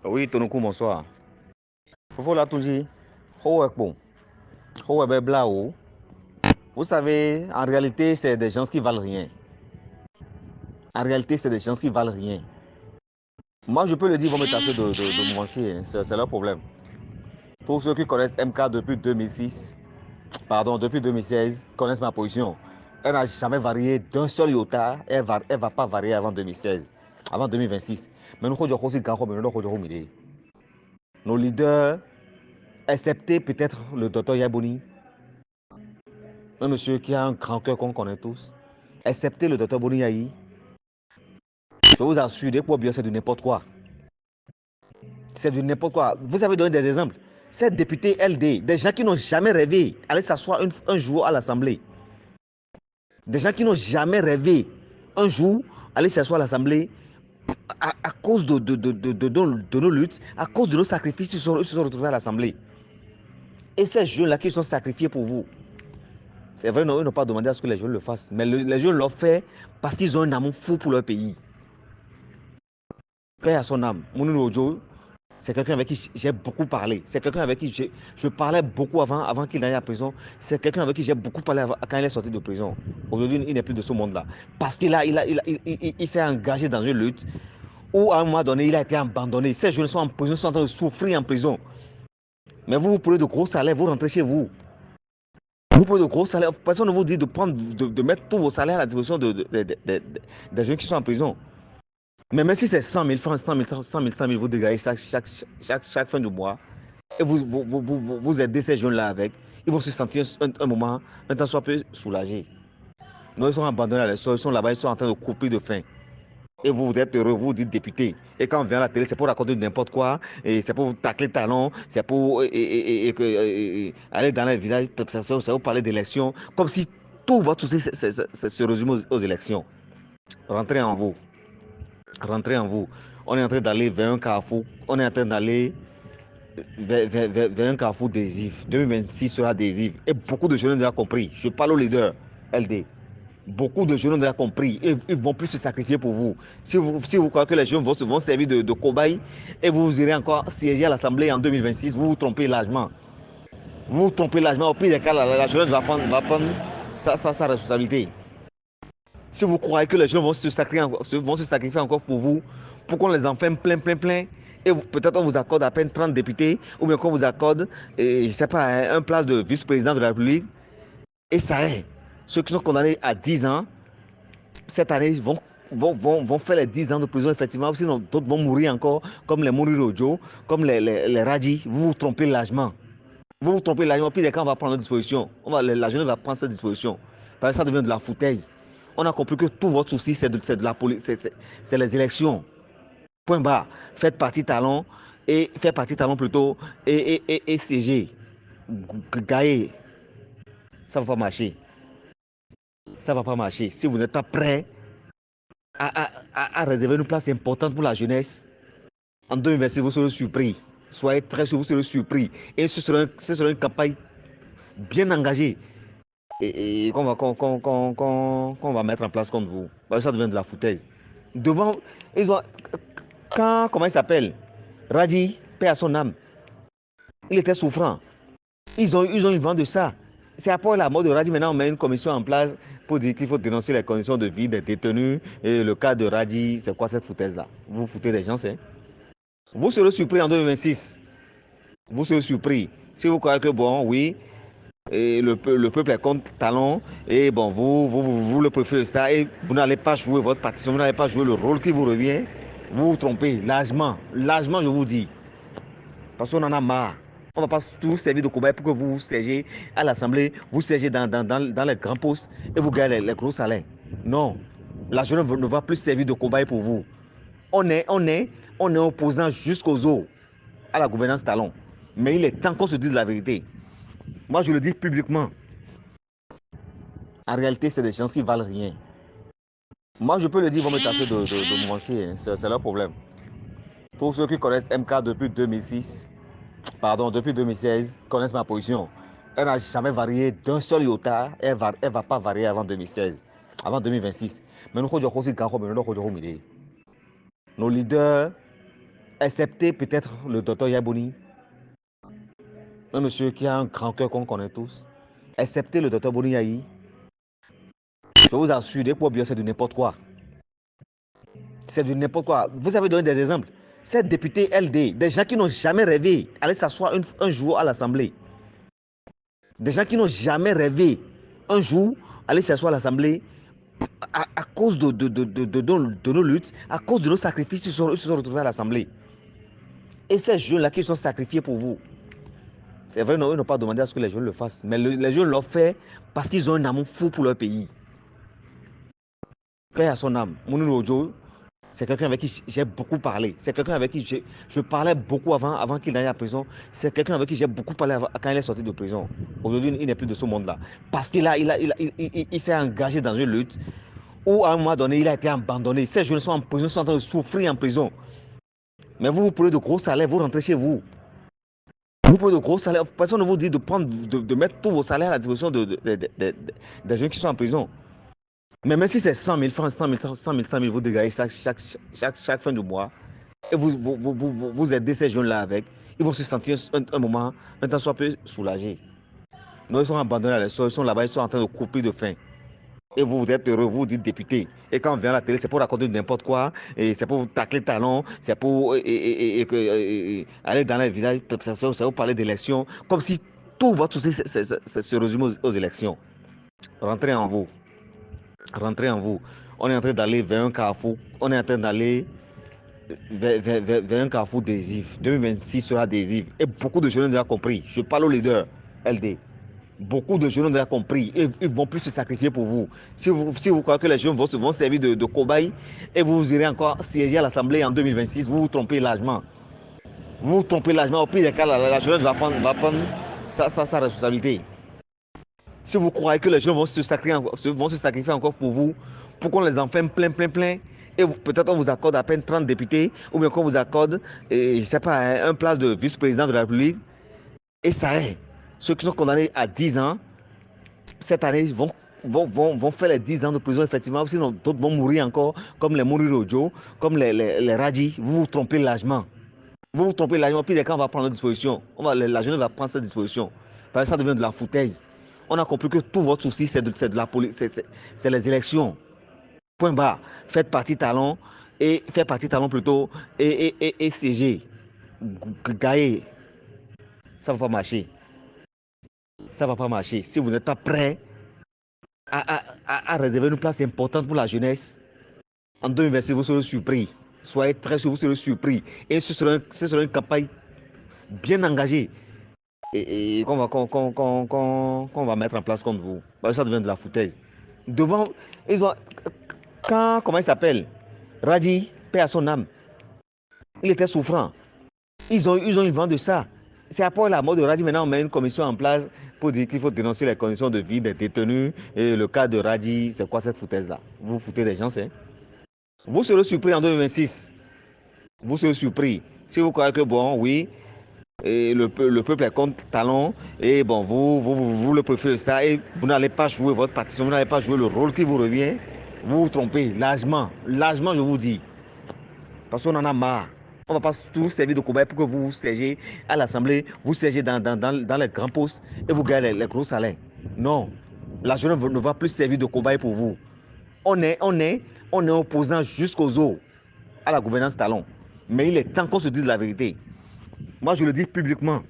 Oui, Tonoku, bonsoir. Fofo Latunji, vous savez, en réalité, c'est des gens qui valent rien. En réalité, c'est des gens qui valent rien. Moi, je peux le dire, ils vont me tasser de mouancier, c'est leur problème. Pour ceux qui connaissent MK depuis 2006, pardon, depuis 2016, connaissent ma position. Elle n'a jamais varié d'un seul iota, elle va pas varier avant 2016, avant 2026. Mais nous, nos leaders, excepté peut-être le docteur Yabouni, un monsieur qui a un grand cœur qu'on connaît tous, excepté le docteur Boniaï, je vous assure, des poids bien, c'est du n'importe quoi. C'est du n'importe quoi. Vous avez donné des exemples. Ces députés LD, des gens qui n'ont jamais rêvé aller s'asseoir un jour à l'Assemblée. Des gens qui n'ont jamais rêvé un jour aller s'asseoir à l'Assemblée à cause de nos luttes, à cause de nos sacrifices, ils se sont retrouvés à l'Assemblée. Et ces jeunes-là qui sont sacrifiés pour vous, c'est vrai, non, ils n'ont pas demandé à ce que les jeunes le fassent, mais les jeunes l'ont fait parce qu'ils ont un amour fou pour leur pays. Paix à son âme. Mounou Ojo, c'est quelqu'un avec qui j'ai beaucoup parlé. C'est quelqu'un avec qui je parlais beaucoup avant qu'il n'aille à prison. C'est quelqu'un avec qui j'ai beaucoup parlé quand il est sorti de prison. Aujourd'hui, il n'est plus de ce monde-là. Parce qu'il il s'est engagé dans une lutte où, à un moment donné, il a été abandonné. Ces jeunes sont en prison, sont en train de souffrir en prison. Mais vous prenez de gros salaires, vous rentrez chez vous. Vous prenez de gros salaires. Personne ne vous dit de mettre tous vos salaires à la disposition des jeunes qui sont en prison. Mais même si c'est 100 000 francs, 100 000, 100 000, 100 000, vous dégagez chaque fin du mois et vous aidez ces jeunes-là avec, ils vont se sentir un moment, un temps soit peu soulagés. Non, ils sont abandonnés à l'essor, ils sont là-bas, ils sont en train de couper de faim. Et vous êtes heureux, vous dites député. Et quand on vient à la télé, c'est pour raconter n'importe quoi, et c'est pour vous tacler le talon, c'est pour aller dans les villages, c'est pour parler d'élections, comme si tout votre souci se résume aux élections. Rentrez en vous. Rentrez en vous. On est en train d'aller vers un carrefour. On est en train d'aller vers un carrefour désif. 2026 sera désif. Et beaucoup de jeunes ont déjà compris. Je parle aux leaders LD. Beaucoup de jeunes ont déjà compris. Ils ne vont plus se sacrifier pour vous. Si vous croyez que les jeunes vont servir de cobayes et vous irez encore siéger à l'Assemblée en 2026, vous vous trompez largement. Vous vous trompez largement. Au pire des cas, la jeunesse va prendre sa responsabilité. Si vous croyez que les gens vont se sacrifier encore pour vous, pour qu'on les enferme plein, et peut-être on vous accorde à peine 30 députés, ou bien qu'on vous accorde, je ne sais pas, un place de vice-président de la République, et ça est. Ceux qui sont condamnés à 10 ans, cette année, vont faire les 10 ans de prison, effectivement, sinon d'autres vont mourir encore, comme les Morirojo, comme les Raji. Vous vous trompez largement. Vous vous trompez largement, puis quand on va prendre notre disposition, la jeunesse va prendre cette disposition. Parce que ça devient de la foutaise. On a compris que tout votre souci, c'est de la politique, c'est les élections. Point barre. Faites partie talon, et faites partie talon plutôt, et CG. Gaillé. Ça ne va pas marcher. Ça ne va pas marcher. Si vous n'êtes pas prêt à réserver une place importante pour la jeunesse, en 2026, vous serez surpris. Soyez très sûr, vous serez surpris. Et ce sera une campagne bien engagée et qu'on va mettre en place contre vous. Parce que ça devient de la foutaise. Devant, ils ont, comment il s'appelle? Raji, paix à son âme. Il était souffrant. Ils ont eu vent de ça. C'est après la mort de Raji, maintenant on met une commission en place pour dire qu'il faut dénoncer les conditions de vie des détenus. Et le cas de Raji, c'est quoi cette foutaise-là? Vous vous foutez des gens, c'est? Vous serez surpris en 2026. Vous serez surpris. Si vous croyez que, bon, oui, et le peuple est contre talon, et bon, vous le préférez ça, et vous n'allez pas jouer votre partition, vous n'allez pas jouer le rôle qui vous revient, vous vous trompez largement, je vous dis. Parce qu'on en a marre. On ne va pas tout servir de cobaye pour que vous siégez à l'Assemblée, vous siégez dans les grands postes et vous gagnez les gros salaires. Non, la jeunesse ne va plus servir de cobaye pour vous. On est opposant jusqu'aux os à la gouvernance talon. Mais il est temps qu'on se dise la vérité. Moi, je le dis publiquement. En réalité, c'est des gens qui valent rien. Moi, je peux le dire, ils vont me tasser de mouancier. C'est leur problème. Pour ceux qui connaissent MK depuis 2006, pardon, depuis 2016, connaissent ma position. Elle n'a jamais varié d'un seul iota. Elle va pas varier avant 2016, avant 2026. Mais nous, nos leaders Excepté peut-être le docteur Yaboni, un monsieur qui a un grand cœur qu'on connaît tous. Excepté le docteur Boni Yahi, je vous assure, des poids bien, c'est de n'importe quoi. C'est de n'importe quoi. Vous avez donné des exemples. Ces députés LD, des gens qui n'ont jamais rêvé aller s'asseoir un jour à l'Assemblée. Des gens qui n'ont jamais rêvé un jour aller s'asseoir à l'Assemblée à cause de nos luttes, à cause de nos sacrifices, ils se sont retrouvés à l'Assemblée. Et ces jeunes-là qui sont sacrifiés pour vous. C'est vrai, non, ils n'ont pas demandé à ce que les jeunes le fassent, mais les jeunes l'ont fait parce qu'ils ont un amour fou pour leur pays. Paix à son âme. Mounou Ojo, c'est quelqu'un avec qui j'ai beaucoup parlé. C'est quelqu'un avec qui je parlais beaucoup avant qu'il n'aille à prison. C'est quelqu'un avec qui j'ai beaucoup parlé quand il est sorti de prison. Aujourd'hui, il n'est plus de ce monde-là. Parce qu'il s'est engagé dans une lutte où à un moment donné, il a été abandonné. Ces jeunes sont en prison, sont en train de souffrir en prison. Mais vous prenez de gros salaires, vous rentrez chez vous. Vous prenez de gros salaires. Personne ne vous dit de mettre tous vos salaires à la disposition des jeunes qui sont en prison. Mais même si c'est 100 000 francs, 100 000, vous dégagez chaque fin de mois et vous aidez ces jeunes-là avec, ils vont se sentir un moment, un temps soit peu soulagés. Non, ils sont abandonnés à leur ils sont là-bas, ils sont en train de couper de faim. Et vous êtes heureux, vous dites député. Et quand on vient à la télé, c'est pour raconter n'importe quoi, et c'est pour tacler le talon, c'est pour aller dans les villages, c'est pour parler d'élections, comme si tout votre souci se résume aux élections. Rentrez en vous. Rentrez en vous. On est en train d'aller vers un carrefour. On est en train d'aller vers un carrefour décisif. 2026 sera décisif. Et beaucoup de jeunes ont déjà compris. Je parle aux leaders LD. Beaucoup de jeunes ont déjà compris. Ils ne vont plus se sacrifier pour vous. Si vous croyez que les jeunes vont servir de cobayes et vous irez encore siéger à l'Assemblée en 2026, vous vous trompez largement. Vous vous trompez largement. Au pire des cas, la jeunesse va prendre sa responsabilité. Si vous croyez que les gens vont se sacrifier encore pour vous, pour qu'on les enferme plein, et peut-être on vous accorde à peine 30 députés, ou bien qu'on vous accorde, je ne sais pas, un place de vice-président de la République, et ça est. Ceux qui sont condamnés à 10 ans, cette année, vont faire les 10 ans de prison, effectivement, sinon d'autres vont mourir encore, comme les Morirojo, comme les Raji. Vous vous trompez largement. Vous vous trompez largement, puis quand on va prendre nos dispositions, la jeunesse va prendre cette disposition. Parce que ça devient de la foutaise. On a compris que tout votre souci, c'est de la politique, c'est les élections. Point barre. Faites partie talon, plutôt, et siéger. Gailler. Ça ne va pas marcher. Ça ne va pas marcher. Si vous n'êtes pas prêt à réserver une place importante pour la jeunesse, en 2026, vous serez surpris. Soyez très sûr, vous serez surpris. Et ce sera une campagne bien engagée et qu'on va mettre en place contre vous. Ça devient de la foutaise. Devant, comment il s'appelle? Raji, paix à son âme. Il était souffrant. Ils ont eu vent de ça. C'est après la mort de Raji, maintenant on met une commission en place pour dire qu'il faut dénoncer les conditions de vie des détenus. Et le cas de Raji, c'est quoi cette foutaise-là? Vous foutez des gens, c'est? Vous serez surpris en 2026. Vous serez surpris. Si vous croyez que bon, oui, et le peuple est contre talon, et bon, vous le préférez ça, et vous n'allez pas jouer votre partition, vous n'allez pas jouer le rôle qui vous revient, vous vous trompez largement, je vous dis. Parce qu'on en a marre. On ne va pas tout servir de cobaye pour que vous siégez à l'Assemblée, vous siégez dans les grands postes et vous gagnez les gros salaires. Non, la jeunesse ne va plus servir de cobaye pour vous. On est opposant jusqu'aux os à la gouvernance talon. Mais il est temps qu'on se dise la vérité. Moi, je le dis publiquement.